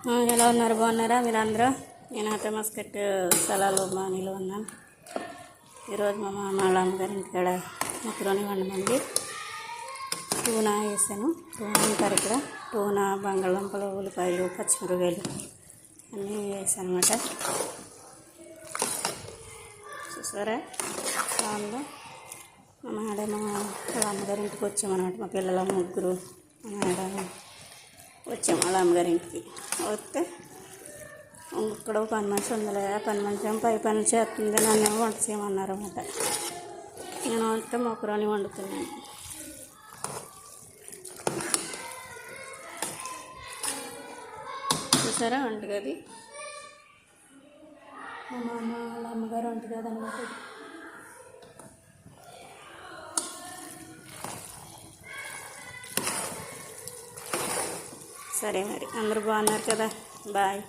ఎలా ఉన్నారు? బాగున్నారా మీరందరూ? నేనైతే మస్కట్ స్థలాలు మానీలో ఉన్నాను. ఈరోజు మా వాళ్ళ అమ్మగారి ఇంటికాడ మొక్కలోని వండమంది టూనా వేసాను. టూనా అంటారు ఇక్కడ. టూనా, బంగాళదుంపలు, ఉల్లిపాయలు, పచ్చిమిరపకాయలు అన్నీ వేసాను అనమాట. చూసారా బాగుందో? మా వాళ్ళ అమ్మగారి ఇంటికి వచ్చామన్నమాట. మా పిల్లల ముగ్గురు వచ్చాము వాళ్ళ అమ్మగారి ఇంటికి. వస్తే ఇక్కడ పని మనిషి ఉందిలే, పని మనిషి ఏమో పై పని చేస్తుంది, నన్నేమో వంట చేయమన్నారు అన్నమాట. నేను వంట మొక్కరాని వండుతున్నాను. చూసారా వంటగది? మా అమ్మ వాళ్ళ అమ్మగారు వంటగది అన్నమాట. సరే మరి అందరూ బాగున్నారు కదా? బాయ్.